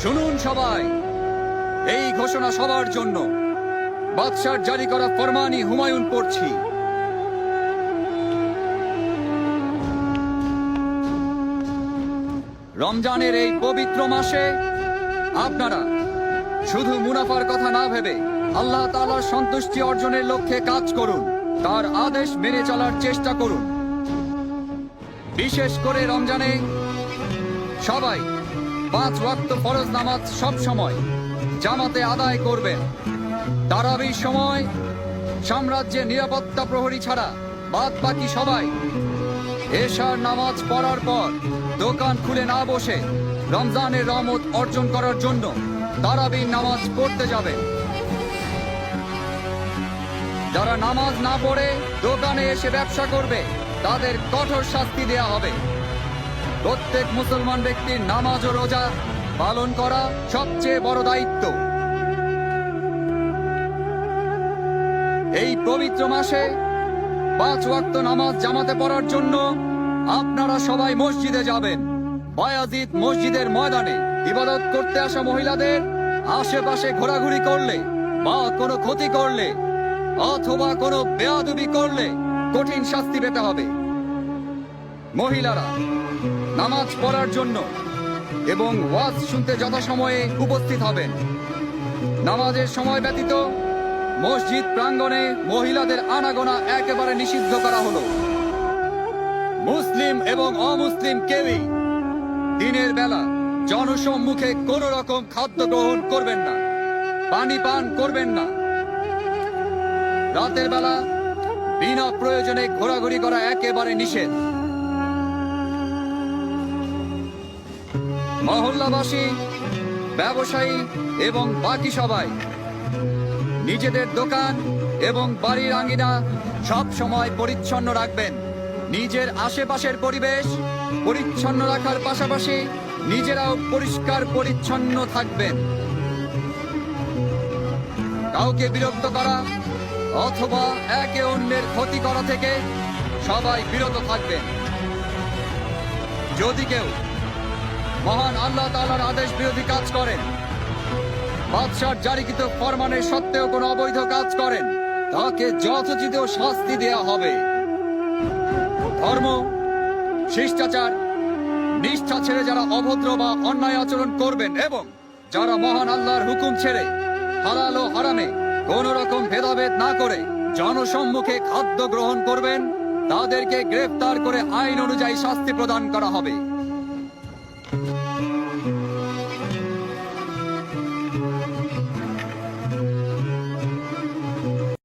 শুনুন সবাই, এই ঘোষণা সবার জন্য। বাদশার জারি করা ফরমানি হুমায়ুন পড়ছি। রমজানের এই পবিত্র মাসে আপনারা শুধু মুনাফার কথা না ভেবে আল্লাহ তাআলার সন্তুষ্টি অর্জনের লক্ষ্যে কাজ করুন। তার আদেশ মেনে চলার চেষ্টা করুন। বিশেষ করে রমজানে সবাই 5 ওয়াক্ত ফরজ নামাজ সব সময় জামাতে আদায় করবেন। তারাবির সময় সাম্রাজ্যের নিরাপত্তা প্রহরী ছাড়া বাদ বাকি সবাই এশার নামাজ পড়ার পর দোকান খুলে না বসে রমজানের রহমত অর্জন করার জন্য তারাবির নামাজ পড়তে যাবে। যারা নামাজ না পড়ে দোকানে এসে ব্যবসা করবে তাদের কঠোর শাস্তি দেয়া হবে। প্রত্যেক মুসলমান ব্যক্তির নামাজ ও রোজা পালন করা সবচেয়ে বড় দায়িত্ব। এই পবিত্র মাসে 5 ওয়াক্ত নামাজ জামাতে পড়ার জন্য আপনারা সবাই মসজিদে যাবেন। বায়াজিদ মসজিদের ময়দানে ইবাদত করতে আসা মহিলাদের আশেপাশে ঘোরাঘুরি করলে বা কোনো ক্ষতি করলে অথবা কোনো বেয়াদবি করলে কঠিন শাস্তি পেতে হবে। মহিলারা নামাজ পড়ার জন্য এবং ওয়াজ শুনতে যথাসময়ে উপস্থিত হবেন। নামাজের সময় ব্যতীত মসজিদ প্রাঙ্গণে মহিলাদের আনাগোনা একেবারে নিষিদ্ধ করা হলো। মুসলিম এবং অমুসলিম কেউই দিনের বেলা জনসম্মুখে কোন রকম খাদ্য গ্রহণ করবেন না, পানি পান করবেন না। রাতের বেলা বিনা প্রয়োজনে ঘোরাঘুরি করা একেবারে নিষেধ। মহল্লাবাসী, ব্যবসায়ী এবং বাকি সবাই নিজেদের দোকান এবং বাড়ির আঙ্গিনা সব সময় পরিচ্ছন্ন রাখবেন। নিজের আশেপাশের পরিবেশ পরিচ্ছন্ন রাখার পাশাপাশি নিজেরাও পরিষ্কার পরিচ্ছন্ন থাকবেন। কাউকে বিরক্ত করা অথবা একে অন্যের ক্ষতি করা থেকে সবাই বিরত থাকবেন। যদি কেউ মহান আল্লাহ তাআলার আদেশ বিরোধী কাজ করেন, বাদশার জারিকৃত ফরমানের সত্ত্বেও কোনো অবৈধ কাজ করেন, তাকে যথোচিত শাস্তি দেয়া হবে। ধর্ম, শিষ্টাচার, নিষ্ঠা ছেড়ে যারা অভদ্র বা অন্যায় আচরণ করবেন এবং যারা মহান আল্লাহর হুকুম ছেড়ে হালাল ও হারামে কোন রকম ভেদাভেদ না করে জনসম্মুখে খাদ্য গ্রহণ করবেন, তাদেরকে গ্রেফতার করে আইন অনুযায়ী শাস্তি প্রদান করা হবে।